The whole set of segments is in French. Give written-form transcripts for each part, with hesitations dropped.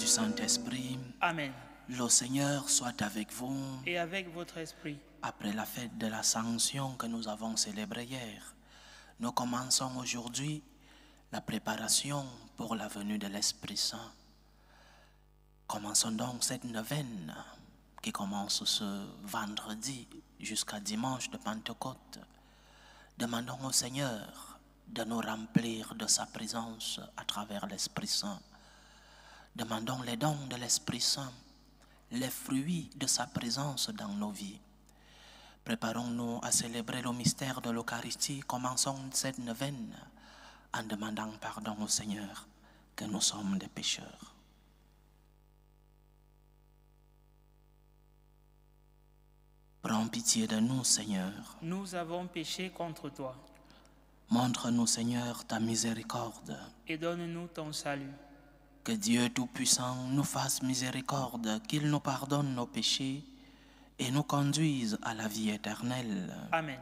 Saint-Esprit. Amen. Le Seigneur soit avec vous. Et avec votre esprit. Après la fête de l'Ascension que nous avons célébrée hier, nous commençons aujourd'hui la préparation pour la venue de l'Esprit Saint. Commençons donc cette neuvaine qui commence ce vendredi jusqu'à dimanche de Pentecôte. Demandons au Seigneur de nous remplir de sa présence à travers l'Esprit Saint. Demandons les dons de l'Esprit Saint, les fruits de sa présence dans nos vies. Préparons-nous à célébrer le mystère de l'Eucharistie. Commençons cette neuvaine en demandant pardon au Seigneur que nous sommes des pécheurs. Prends pitié de nous, Seigneur. Nous avons péché contre toi. Montre-nous, Seigneur, ta miséricorde. Et donne-nous ton salut. Que Dieu Tout-Puissant nous fasse miséricorde, qu'il nous pardonne nos péchés et nous conduise à la vie éternelle. Amen.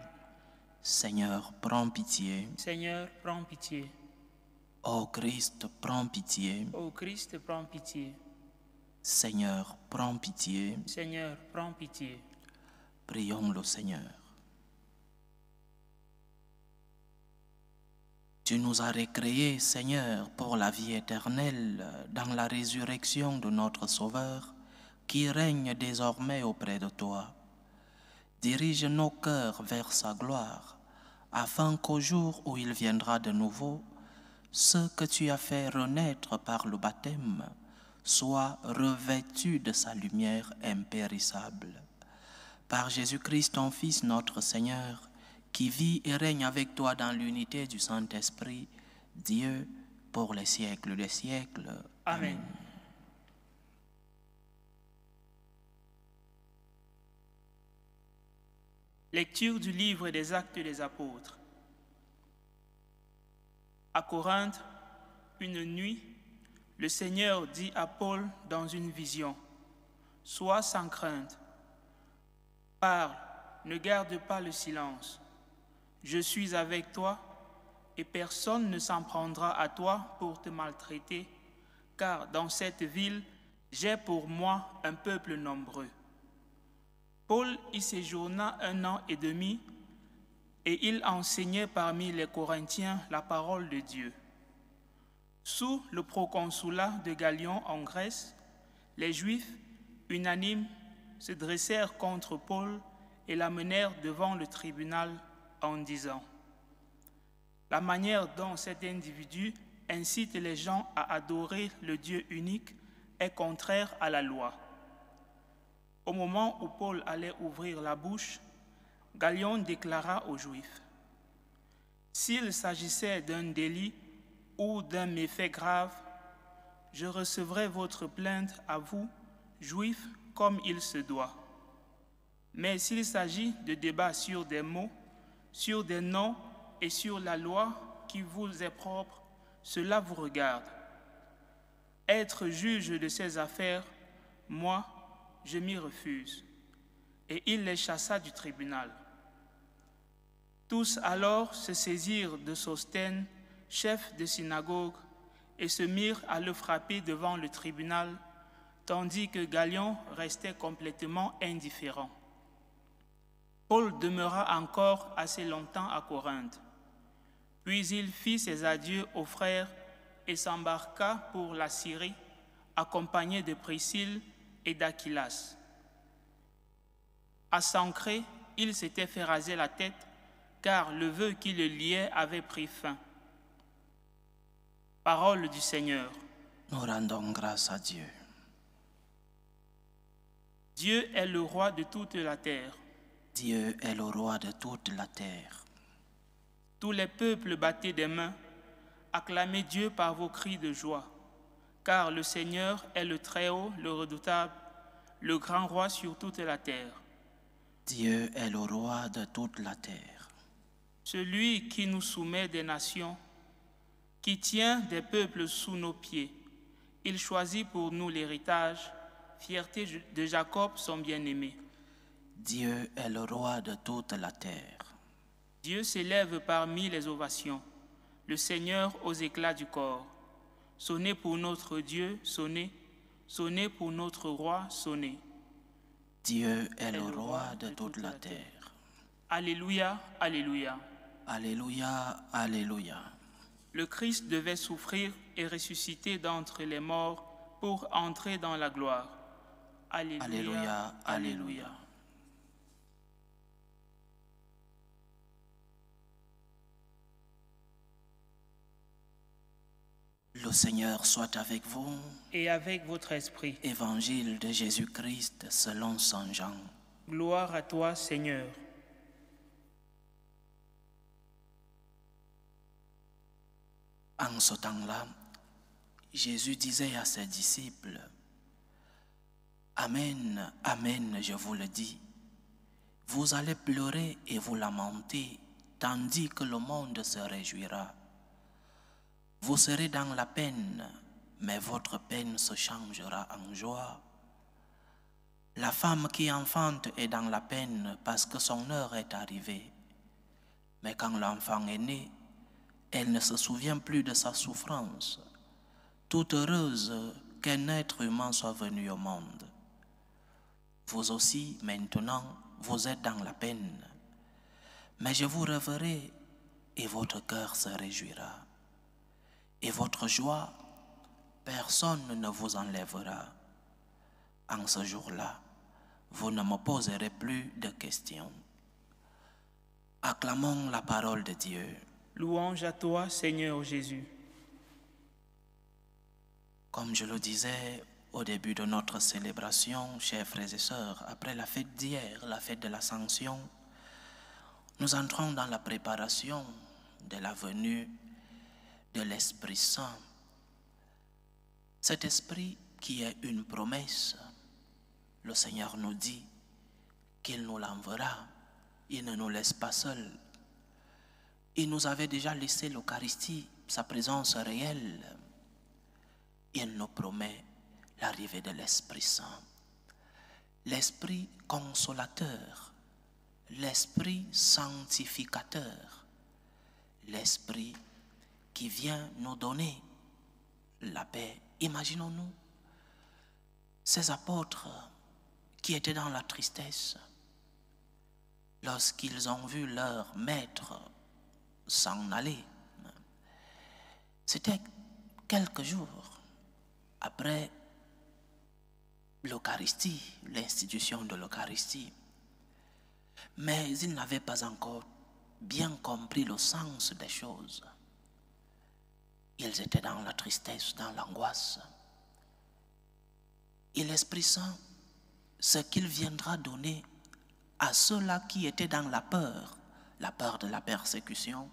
Seigneur, prends pitié. Seigneur, prends pitié. Ô Christ, prends pitié. Ô Christ, prends pitié. Seigneur, prends pitié. Seigneur, prends pitié. Prions le Seigneur. Tu nous as recréés, Seigneur, pour la vie éternelle, dans la résurrection de notre Sauveur, qui règne désormais auprès de toi. Dirige nos cœurs vers sa gloire, afin qu'au jour où il viendra de nouveau, ce que tu as fait renaître par le baptême soit revêtu de sa lumière impérissable. Par Jésus-Christ, ton Fils, notre Seigneur, qui vit et règne avec toi dans l'unité du Saint-Esprit, Dieu, pour les siècles des siècles. Amen. Lecture du livre des Actes des Apôtres. À Corinthe, une nuit, le Seigneur dit à Paul dans une vision, « Sois sans crainte, parle, ne garde pas le silence. Je suis avec toi et personne ne s'en prendra à toi pour te maltraiter, car dans cette ville, j'ai pour moi un peuple nombreux. » Paul y séjourna 1 an et demi et il enseignait parmi les Corinthiens la parole de Dieu. Sous le proconsulat de Galion en Grèce, les Juifs, unanimes, se dressèrent contre Paul et l'amenèrent devant le tribunal en disant « La manière dont cet individu incite les gens à adorer le Dieu unique est contraire à la loi. » Au moment où Paul allait ouvrir la bouche, Galion déclara aux Juifs « S'il s'agissait d'un délit ou d'un méfait grave, je recevrai votre plainte à vous, Juifs, comme il se doit. Mais s'il s'agit de débats sur des mots, sur des noms et sur la loi qui vous est propre, cela vous regarde. Être juge de ces affaires, moi, je m'y refuse. » Et il les chassa du tribunal. Tous alors se saisirent de Sosthène, chef de synagogue, et se mirent à le frapper devant le tribunal, tandis que Galion restait complètement indifférent. Paul demeura encore assez longtemps à Corinthe. Puis il fit ses adieux aux frères et s'embarqua pour la Syrie, accompagné de Priscille et d'Aquilas. À Sancré, il s'était fait raser la tête, car le vœu qui le liait avait pris fin. Parole du Seigneur. Nous rendons grâce à Dieu. Dieu est le roi de toute la terre. Dieu est le roi de toute la terre. Tous les peuples battez des mains, acclamez Dieu par vos cris de joie, car le Seigneur est le Très-Haut, le Redoutable, le grand roi sur toute la terre. Dieu est le roi de toute la terre. Celui qui nous soumet des nations, qui tient des peuples sous nos pieds, il choisit pour nous l'héritage, fierté de Jacob, son bien-aimé. Dieu est le roi de toute la terre. Dieu s'élève parmi les ovations, le Seigneur aux éclats du corps. Sonnez pour notre Dieu, sonnez, Sonnez pour notre roi, sonnez. Dieu est le roi de toute la terre. Alléluia, alléluia. Alléluia, alléluia. Le Christ devait souffrir et ressusciter d'entre les morts pour entrer dans la gloire. Alléluia, Alléluia, alléluia. Le Seigneur soit avec vous. Et avec votre esprit. Évangile de Jésus-Christ selon saint Jean. Gloire à toi, Seigneur. En ce temps-là, Jésus disait à ses disciples, « Amen, amen, je vous le dis, vous allez pleurer et vous lamenter, tandis que le monde se réjouira. Vous serez dans la peine, mais votre peine se changera en joie. La femme qui enfante est dans la peine parce que son heure est arrivée. Mais quand l'enfant est né, elle ne se souvient plus de sa souffrance, toute heureuse qu'un être humain soit venu au monde. Vous aussi, maintenant, vous êtes dans la peine, mais je vous reverrai et votre cœur se réjouira. Et votre joie, personne ne vous enlèvera. En ce jour-là, vous ne me poserez plus de questions. » Acclamons la parole de Dieu. Louange à toi, Seigneur Jésus. Comme je le disais au début de notre célébration, chers frères et sœurs, après la fête d'hier, la fête de l'Ascension, nous entrons dans la préparation de la venue de l'Esprit Saint. Cet Esprit qui est une promesse, le Seigneur nous dit qu'il nous l'enverra, il ne nous laisse pas seuls. Il nous avait déjà laissé l'Eucharistie, sa présence réelle. Il nous promet l'arrivée de l'Esprit Saint. L'Esprit consolateur, l'Esprit sanctificateur, l'Esprit qui vient nous donner la paix. Imaginons-nous ces apôtres qui étaient dans la tristesse lorsqu'ils ont vu leur maître s'en aller. C'était quelques jours après l'Eucharistie, l'institution de l'Eucharistie. Mais ils n'avaient pas encore bien compris le sens des choses. Ils étaient dans la tristesse, dans l'angoisse. Et l'Esprit Saint, ce qu'il viendra donner à ceux-là qui étaient dans la peur de la persécution,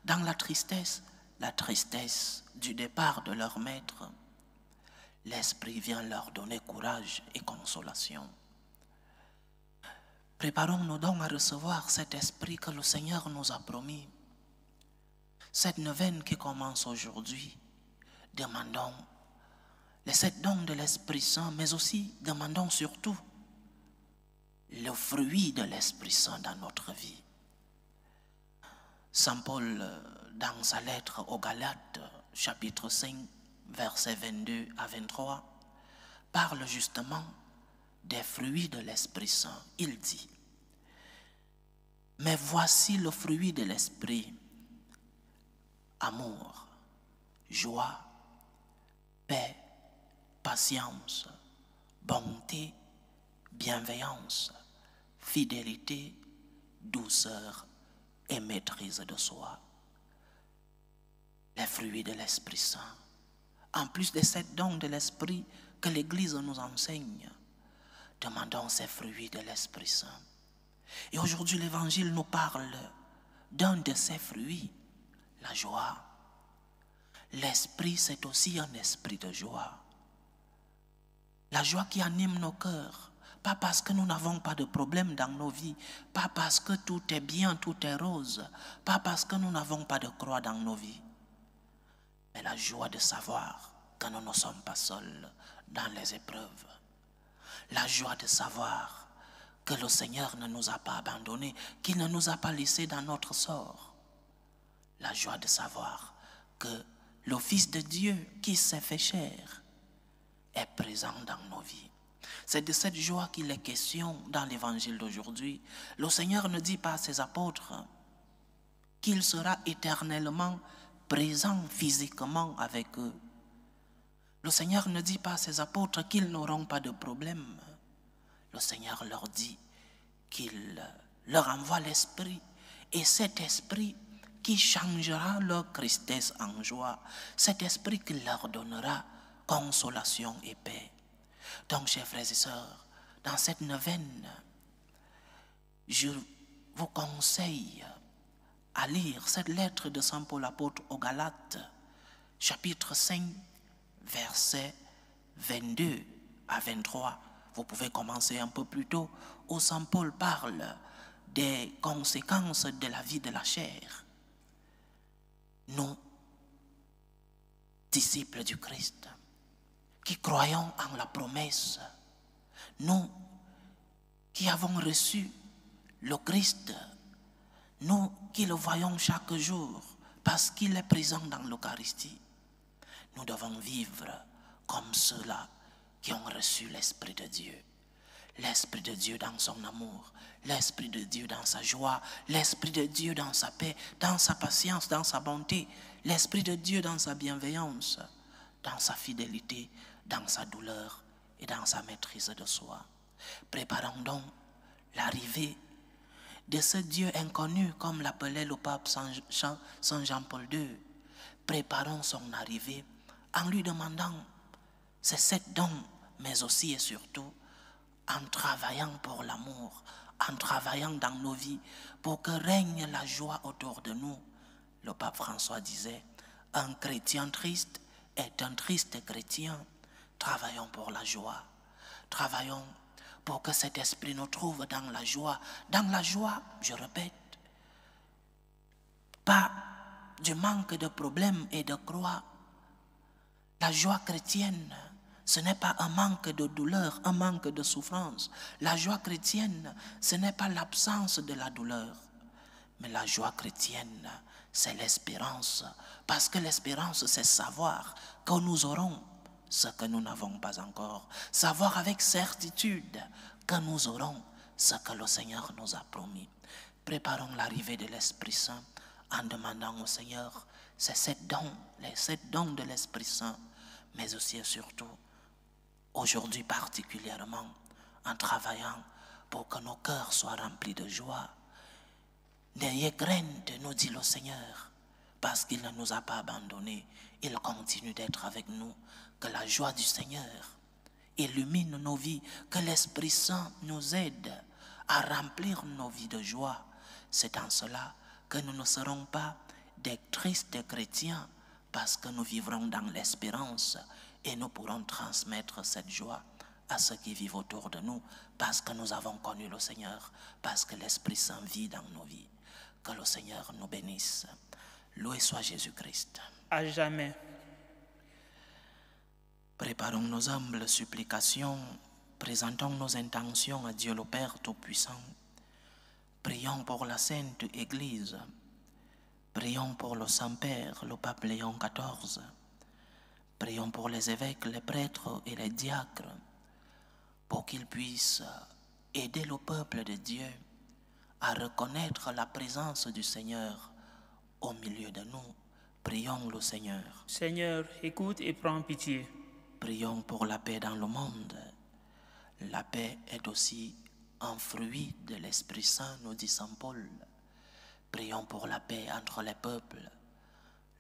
dans la tristesse du départ de leur maître, l'Esprit vient leur donner courage et consolation. Préparons-nous donc à recevoir cet Esprit que le Seigneur nous a promis. Cette neuvaine qui commence aujourd'hui, demandons les 7 dons de l'Esprit Saint, mais aussi demandons surtout le fruit de l'Esprit Saint dans notre vie. Saint Paul, dans sa lettre aux Galates, chapitre 5, versets 22 à 23, parle justement des fruits de l'Esprit Saint. Il dit, « Mais voici le fruit de l'Esprit, amour, joie, paix, patience, bonté, bienveillance, fidélité, douceur et maîtrise de soi. » Les fruits de l'Esprit Saint. En plus des 7 dons de l'Esprit que l'Église nous enseigne, demandons ces fruits de l'Esprit Saint. Et aujourd'hui, l'Évangile nous parle d'un de ces fruits, la joie. L'Esprit, c'est aussi un esprit de joie. La joie qui anime nos cœurs. Pas parce que nous n'avons pas de problème dans nos vies, pas parce que tout est bien, tout est rose, pas parce que nous n'avons pas de croix dans nos vies, mais la joie de savoir que nous ne sommes pas seuls dans les épreuves. La joie de savoir que le Seigneur ne nous a pas abandonnés, qu'il ne nous a pas laissés dans notre sort. La joie de savoir que le Fils de Dieu qui s'est fait chair est présent présent dans nos vies. C'est de cette joie qu'il est question dans l'évangile d'aujourd'hui. Le Seigneur ne dit pas à ses apôtres qu'il sera éternellement présent physiquement avec eux. Le Seigneur ne dit pas à ses apôtres qu'ils n'auront pas de problème. Le Seigneur leur dit qu'il leur envoie l'Esprit, et cet Esprit qui changera leur tristesse en joie, cet Esprit qui leur donnera consolation et paix. Donc, chers frères et sœurs, dans cette neuvaine, je vous conseille à lire cette lettre de Saint Paul apôtre aux Galates, chapitre 5, versets 22 à 23. Vous pouvez commencer un peu plus tôt, où Saint Paul parle des conséquences de la vie de la chair. Nous, disciples du Christ, qui croyons en la promesse, nous qui avons reçu le Christ, nous qui le voyons chaque jour parce qu'il est présent dans l'Eucharistie, nous devons vivre comme ceux-là qui ont reçu l'Esprit de Dieu. L'Esprit de Dieu dans son amour, l'Esprit de Dieu dans sa joie, l'Esprit de Dieu dans sa paix, dans sa patience, dans sa bonté, l'Esprit de Dieu dans sa bienveillance, dans sa fidélité, dans sa douleur et dans sa maîtrise de soi. Préparons donc l'arrivée de ce Dieu inconnu, comme l'appelait le pape Saint Jean-Paul II. Préparons son arrivée en lui demandant ces 7 dons, mais aussi et surtout en travaillant pour l'amour, en travaillant dans nos vies pour que règne la joie autour de nous. Le pape François disait, un chrétien triste est un triste chrétien. Travaillons pour la joie. Travaillons pour que cet esprit nous trouve dans la joie. Dans la joie, je répète, pas du manque de problèmes et de croix. La joie chrétienne, ce n'est pas un manque de douleur, un manque de souffrance. La joie chrétienne, ce n'est pas l'absence de la douleur. Mais la joie chrétienne, c'est l'espérance. Parce que l'espérance, c'est savoir que nous aurons ce que nous n'avons pas encore. Savoir avec certitude que nous aurons ce que le Seigneur nous a promis. Préparons l'arrivée de l'Esprit Saint en demandant au Seigneur ces 7 dons, les 7 dons de l'Esprit Saint, mais aussi et surtout, aujourd'hui particulièrement, en travaillant pour que nos cœurs soient remplis de joie. N'ayez crainte, nous dit le Seigneur, parce qu'il ne nous a pas abandonnés. Il continue d'être avec nous. Que la joie du Seigneur illumine nos vies, que l'Esprit Saint nous aide à remplir nos vies de joie. C'est en cela que nous ne serons pas des tristes chrétiens, parce que nous vivrons dans l'espérance et nous pourrons transmettre cette joie à ceux qui vivent autour de nous, parce que nous avons connu le Seigneur, parce que l'Esprit Saint vit dans nos vies. Que le Seigneur nous bénisse. Loué soit Jésus-Christ. À jamais. Préparons nos humbles supplications, présentons nos intentions à Dieu le Père Tout-Puissant. Prions pour la Sainte Église. Prions pour le Saint-Père, le Pape Léon XIV. Prions pour les évêques, les prêtres et les diacres, pour qu'ils puissent aider le peuple de Dieu à reconnaître la présence du Seigneur au milieu de nous. Prions le Seigneur. Seigneur, écoute et prends pitié. Prions pour la paix dans le monde. La paix est aussi un fruit de l'Esprit Saint, nous dit Saint Paul. Prions pour la paix entre les peuples,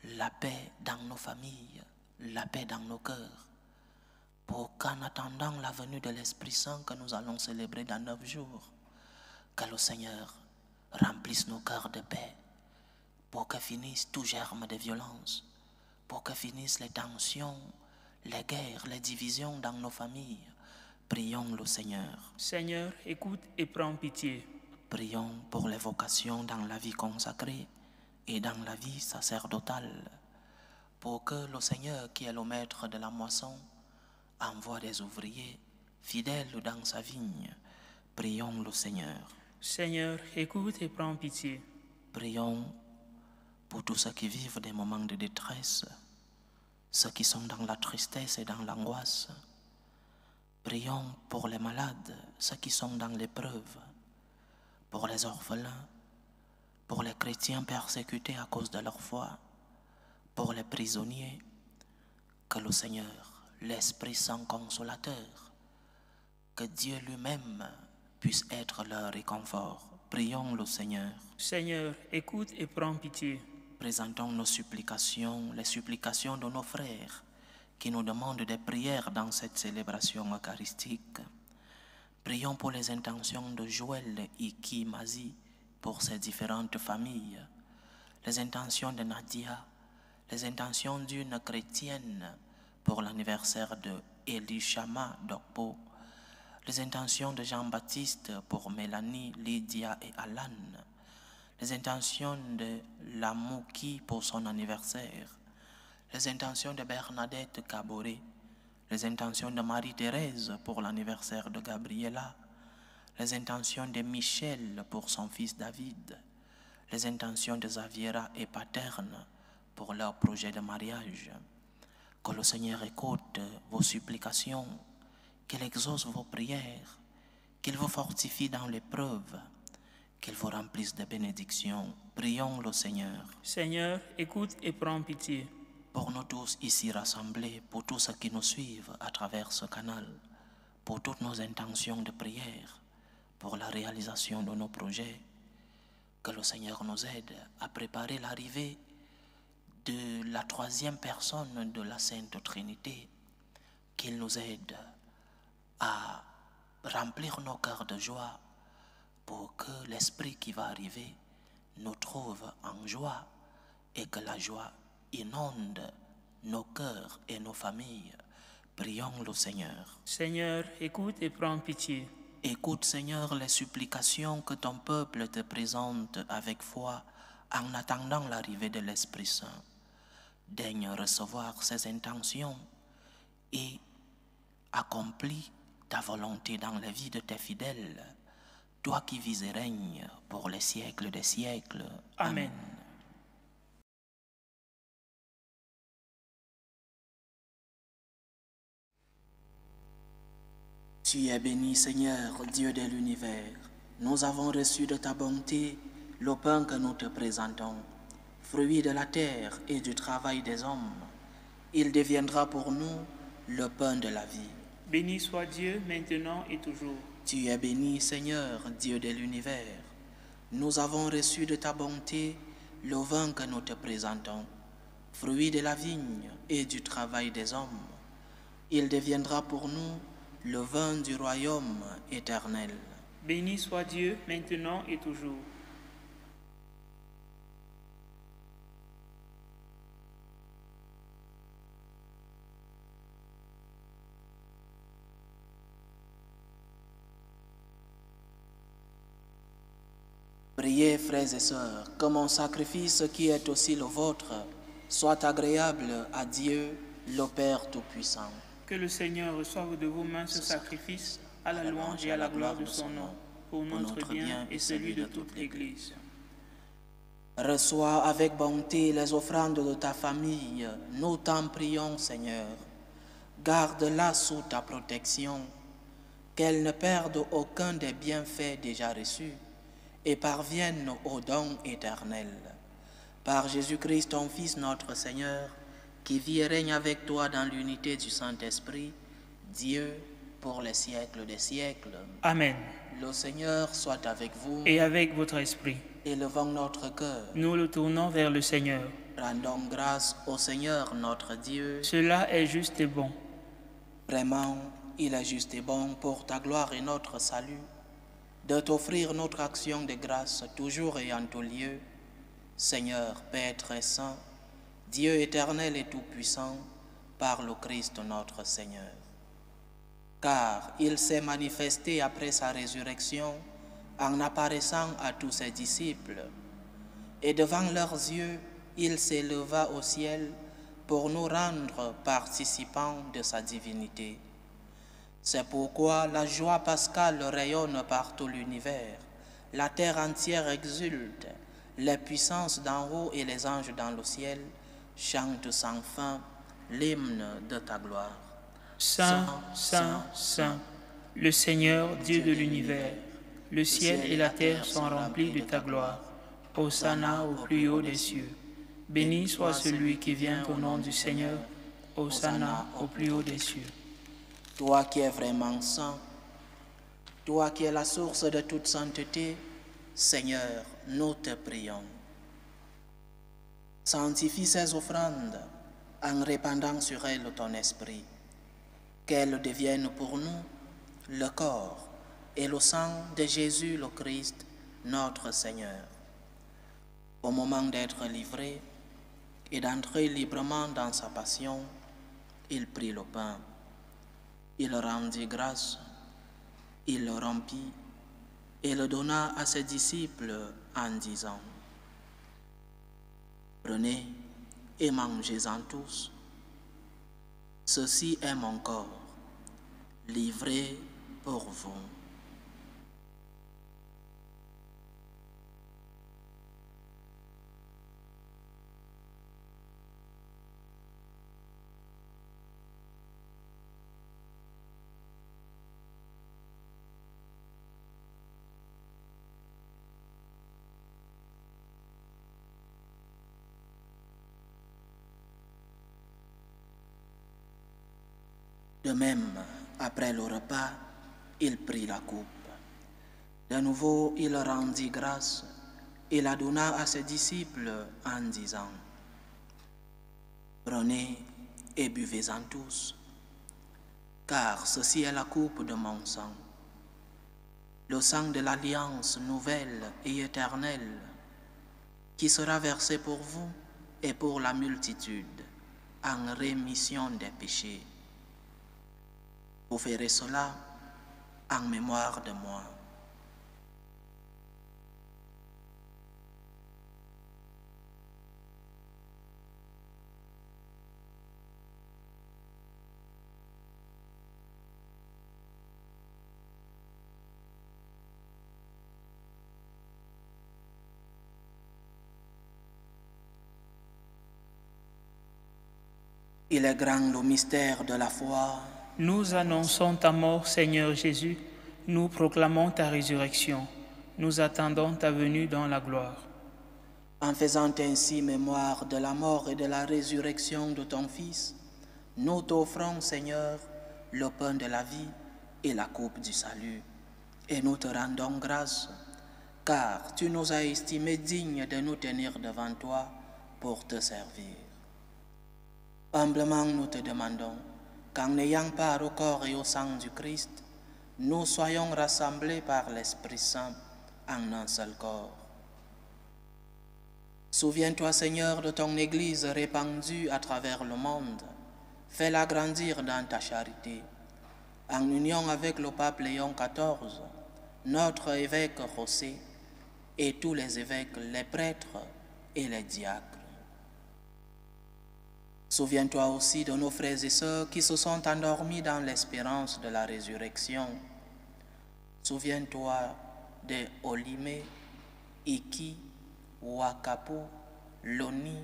la paix dans nos familles, la paix dans nos cœurs, pour qu'en attendant la venue de l'Esprit Saint que nous allons célébrer dans 9 jours, que le Seigneur remplisse nos cœurs de paix, pour que finisse tout germe de violence, pour que finissent les tensions, les guerres, les divisions dans nos familles. Prions le Seigneur. Seigneur, écoute et prends pitié. Prions pour les vocations dans la vie consacrée et dans la vie sacerdotale, pour que le Seigneur, qui est le maître de la moisson, envoie des ouvriers fidèles dans sa vigne. Prions le Seigneur. Seigneur, écoute et prends pitié. Prions pour tous ceux qui vivent des moments de détresse, ceux qui sont dans la tristesse et dans l'angoisse. Prions pour les malades, ceux qui sont dans l'épreuve, pour les orphelins, pour les chrétiens persécutés à cause de leur foi, pour les prisonniers. Que le Seigneur, l'Esprit Saint consolateur, que Dieu lui-même puisse être leur réconfort. Prions le Seigneur. Seigneur, écoute et prends pitié. Présentons nos supplications, les supplications de nos frères qui nous demandent des prières dans cette célébration eucharistique. Prions pour les intentions de Joël et Kimazi, pour ses différentes familles, les intentions de Nadia, les intentions d'une chrétienne pour l'anniversaire de Elishama Dokpo, les intentions de Jean-Baptiste pour Mélanie, Lydia et Alan, les intentions de Lamouki pour son anniversaire, les intentions de Bernadette Caboret, les intentions de Marie-Thérèse pour l'anniversaire de Gabriela, les intentions de Michel pour son fils David, les intentions de Xaviera et Paterne pour leur projet de mariage. Que le Seigneur écoute vos supplications, qu'il exauce vos prières, qu'il vous fortifie dans l'épreuve, qu'il vous remplisse de bénédictions. Prions le Seigneur. Seigneur, écoute et prends pitié. Pour nous tous ici rassemblés, pour tous ceux qui nous suivent à travers ce canal, pour toutes nos intentions de prière, pour la réalisation de nos projets, que le Seigneur nous aide à préparer l'arrivée de la troisième personne de la Sainte Trinité, qu'il nous aide à remplir nos cœurs de joie pour que l'Esprit qui va arriver nous trouve en joie et que la joie inonde nos cœurs et nos familles. Prions le Seigneur. Seigneur, écoute et prends pitié. Écoute, Seigneur, les supplications que ton peuple te présente avec foi en attendant l'arrivée de l'Esprit Saint. Daigne recevoir ces intentions et accomplis ta volonté dans la vie de tes fidèles, toi qui vis et règnes pour les siècles des siècles. Amen. Tu es béni, Seigneur, Dieu de l'univers. Nous avons reçu de ta bonté le pain que nous te présentons, fruit de la terre et du travail des hommes. Il deviendra pour nous le pain de la vie. Béni soit Dieu maintenant et toujours. Tu es béni, Seigneur, Dieu de l'univers. Nous avons reçu de ta bonté le vin que nous te présentons, fruit de la vigne et du travail des hommes. Il deviendra pour nous le vin du royaume éternel. Béni soit Dieu maintenant et toujours. Priez, frères et sœurs, que mon sacrifice qui est aussi le vôtre soit agréable à Dieu, le Père Tout-Puissant. Que le Seigneur reçoive de vos mains ce sacrifice à la louange et à la gloire de son nom, pour notre bien et celui de toute l'Église. Reçois avec bonté les offrandes de ta famille, nous t'en prions, Seigneur. Garde-la sous ta protection, qu'elle ne perde aucun des bienfaits déjà reçus et parvienne au don éternel. Par Jésus-Christ, ton Fils, notre Seigneur, qui vit et règne avec toi dans l'unité du Saint-Esprit, Dieu, pour les siècles des siècles. Amen. Le Seigneur soit avec vous. Et avec votre esprit. Élevons notre cœur. Nous le tournons vers le Seigneur. Rendons grâce au Seigneur notre Dieu. Cela est juste et bon. Vraiment, il est juste et bon pour ta gloire et notre salut, de t'offrir notre action de grâce toujours et en tout lieu. Seigneur, Père très saint, Dieu éternel et tout-puissant, par le Christ notre Seigneur. Car il s'est manifesté après sa résurrection en apparaissant à tous ses disciples, et devant leurs yeux, il s'éleva au ciel pour nous rendre participants de sa divinité. C'est pourquoi la joie pascale rayonne par tout l'univers, la terre entière exulte, les puissances d'en haut et les anges dans le ciel chantent sans fin l'hymne de ta gloire. Saint, Saint, Saint, le Seigneur, Dieu de l'univers, le ciel et la terre sont remplis de ta gloire. Hosanna au plus haut des cieux. Béni soit celui qui vient au nom du Seigneur. Hosanna au plus haut des cieux. Toi qui es vraiment saint, toi qui es la source de toute sainteté, Seigneur, nous te prions. Sanctifie ces offrandes en répandant sur elles ton esprit, qu'elles deviennent pour nous le corps et le sang de Jésus le Christ, notre Seigneur. Au moment d'être livré et d'entrer librement dans sa passion, il prit le pain, il rendit grâce, il le rompit et le donna à ses disciples en disant: Prenez et mangez-en tous. Ceci est mon corps, livré pour vous. De même, après le repas, il prit la coupe. De nouveau, il rendit grâce et la donna à ses disciples en disant: Prenez et buvez-en tous, car ceci est la coupe de mon sang, le sang de l'alliance nouvelle et éternelle, qui sera versé pour vous et pour la multitude en rémission des péchés. Vous ferez cela en mémoire de moi. Il est grand le mystère de la foi. Nous annonçons ta mort, Seigneur Jésus. Nous proclamons ta résurrection. Nous attendons ta venue dans la gloire. En faisant ainsi mémoire de la mort et de la résurrection de ton Fils, nous t'offrons, Seigneur, le pain de la vie et la coupe du salut. Et nous te rendons grâce, car tu nous as estimés dignes de nous tenir devant toi pour te servir. Humblement nous te demandons qu'en ayant part au corps et au sang du Christ, nous soyons rassemblés par l'Esprit Saint en un seul corps. Souviens-toi, Seigneur, de ton Église répandue à travers le monde. Fais-la grandir dans ta charité. En union avec le pape Léon XIV, notre évêque José et tous les évêques, les prêtres et les diacres. Souviens-toi aussi de nos frères et sœurs qui se sont endormis dans l'espérance de la résurrection. Souviens-toi de Olimé, Iki, Wakapo, Loni,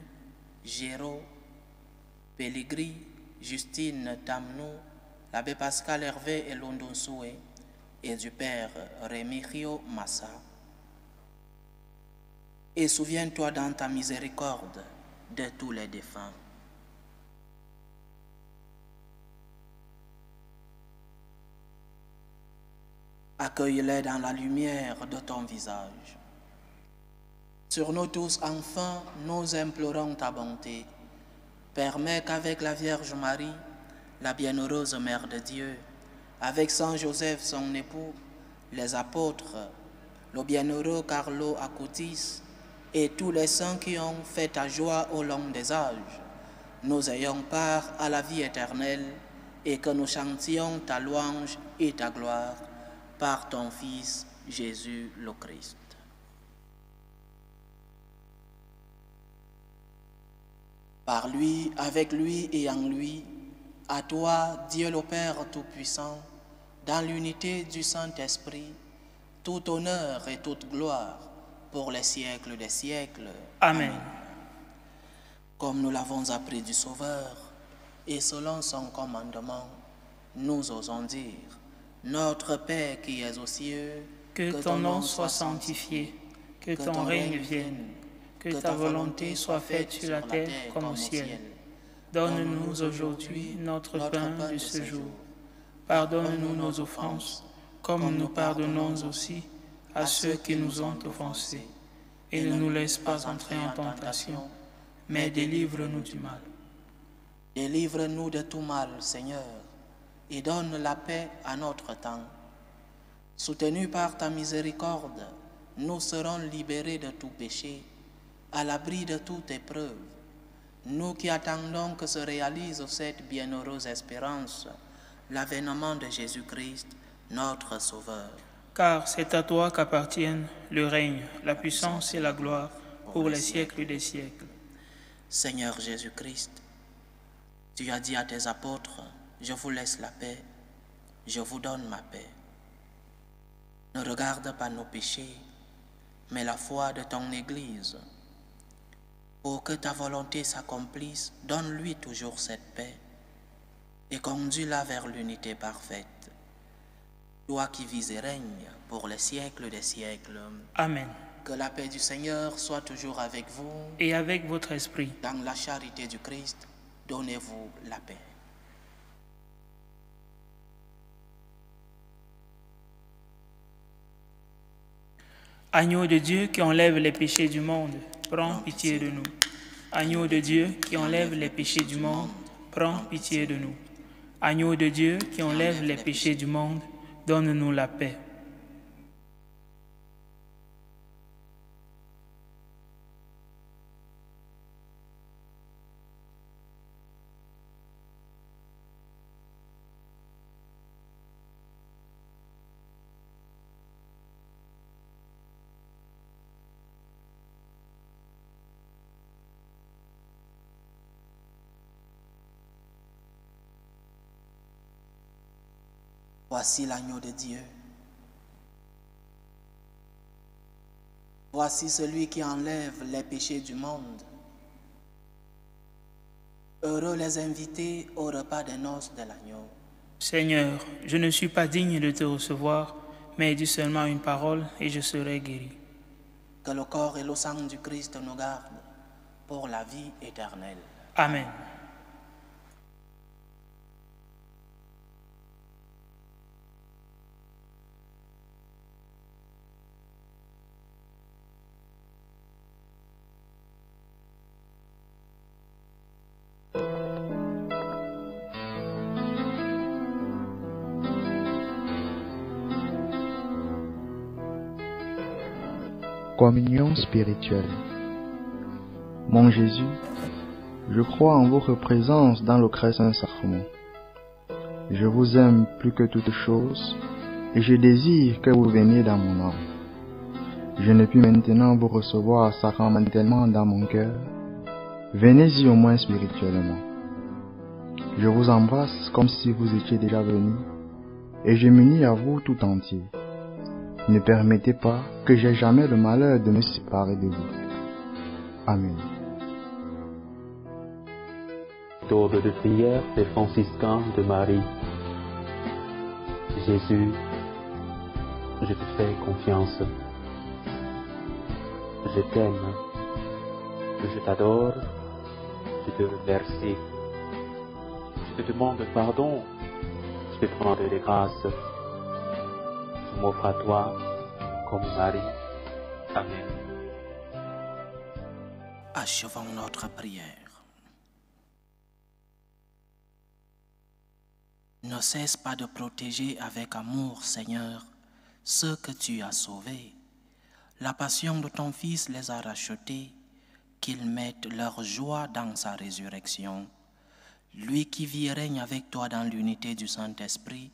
Géraud, Pellegri, Justine Tamnou, l'abbé Pascal Hervé et Londonsoué, et du père Remigio Massa. Et souviens-toi dans ta miséricorde de tous les défunts. Accueille-les dans la lumière de ton visage. Sur nous tous, enfin, nous implorons ta bonté. Permets qu'avec la Vierge Marie, la bienheureuse Mère de Dieu, avec Saint Joseph, son époux, les apôtres, le bienheureux Carlo Acutis et tous les saints qui ont fait ta joie au long des âges, nous ayons part à la vie éternelle et que nous chantions ta louange et ta gloire par ton Fils Jésus le Christ. Par lui, avec lui et en lui, à toi, Dieu le Père Tout-Puissant, dans l'unité du Saint-Esprit, tout honneur et toute gloire pour les siècles des siècles. Amen. Comme nous l'avons appris du Sauveur, et selon son commandement, nous osons dire, notre Père qui es aux cieux, que ton nom soit sanctifié, que ton règne vienne, que ta volonté soit faite sur la terre comme au ciel. Donne-nous aujourd'hui notre pain de ce jour. Pardonne-nous nos offenses, comme nous pardonnons aussi à ceux qui nous ont offensés. Et ne nous laisse pas entrer en tentation, mais délivre-nous du mal. Délivre-nous de tout mal, Seigneur, et donne la paix à notre temps. Soutenus par ta miséricorde, nous serons libérés de tout péché, à l'abri de toute épreuve. Nous qui attendons que se réalise cette bienheureuse espérance, l'avènement de Jésus-Christ, notre Sauveur. Car c'est à toi qu'appartiennent le règne, la puissance et la gloire pour les siècles des siècles. Seigneur Jésus-Christ, tu as dit à tes apôtres, je vous laisse la paix, je vous donne ma paix. Ne regarde pas nos péchés, mais la foi de ton Église. Pour que ta volonté s'accomplisse, donne-lui toujours cette paix et conduis-la vers l'unité parfaite. Toi qui vis et règnes pour les siècles des siècles. Amen. Que la paix du Seigneur soit toujours avec vous. Et avec votre esprit. Dans la charité du Christ, donnez-vous la paix. Agneau de Dieu qui enlève les péchés du monde, prends pitié de nous. Agneau de Dieu qui enlève les péchés du monde, prends pitié de nous. Agneau de Dieu qui enlève les péchés du monde, donne-nous la paix. Voici l'agneau de Dieu. Voici celui qui enlève les péchés du monde. Heureux les invités au repas des noces de l'agneau. Seigneur, je ne suis pas digne de te recevoir, mais dis seulement une parole et je serai guéri. Que le corps et le sang du Christ nous gardent pour la vie éternelle. Amen. Communion spirituelle. Mon Jésus, je crois en votre présence dans le très saint sacrement. Je vous aime plus que toute chose et je désire que vous veniez dans mon âme. Je ne puis maintenant vous recevoir sacramentellement dans mon cœur. Venez-y au moins spirituellement. Je vous embrasse comme si vous étiez déjà venu et je m'unis à vous tout entier. Ne permettez pas que j'aie jamais le malheur de me séparer de vous. Amen. Méthode de prière des franciscains de Marie. Jésus, je te fais confiance. Je t'aime. Je t'adore. Je te remercie. Je te demande pardon. Je te prends de grâce. Je m'offre à toi comme Marie. Amen. Achevons notre prière. Ne cesse pas de protéger avec amour, Seigneur, ceux que tu as sauvés. La passion de ton Fils les a rachetés, qu'ils mettent leur joie dans sa résurrection. Lui qui vit et règne avec toi dans l'unité du Saint-Esprit,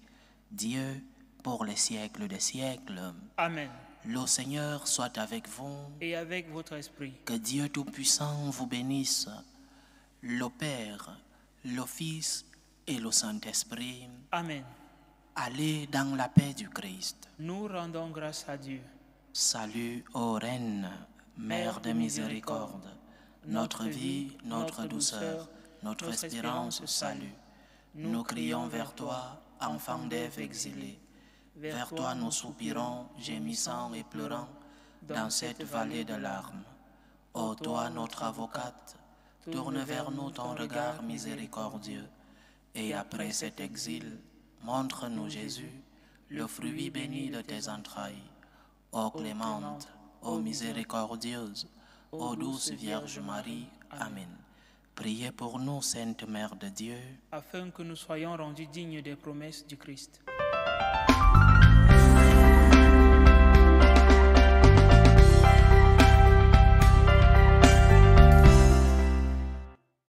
Dieu, pour les siècles des siècles. Amen. Le Seigneur soit avec vous. Et avec votre esprit. Que Dieu Tout-Puissant vous bénisse, le Père, le Fils et le Saint-Esprit. Amen. Allez dans la paix du Christ. Nous rendons grâce à Dieu. Salut, ô Reine, Mère de miséricorde, notre vie, notre douceur, notre espérance, salut. Nous crions vers toi, enfants d'Ève exilés, vers toi nous soupirons, gémissant et pleurant, dans cette vallée de larmes. Ô toi, notre avocate, tourne vers nous ton regard miséricordieux, et après cet exil, montre-nous Jésus, le fruit béni de tes entrailles. Ô clémente, ô miséricordieuse, ô douce Vierge Marie. Amen. Priez pour nous, Sainte Mère de Dieu, afin que nous soyons rendus dignes des promesses du Christ.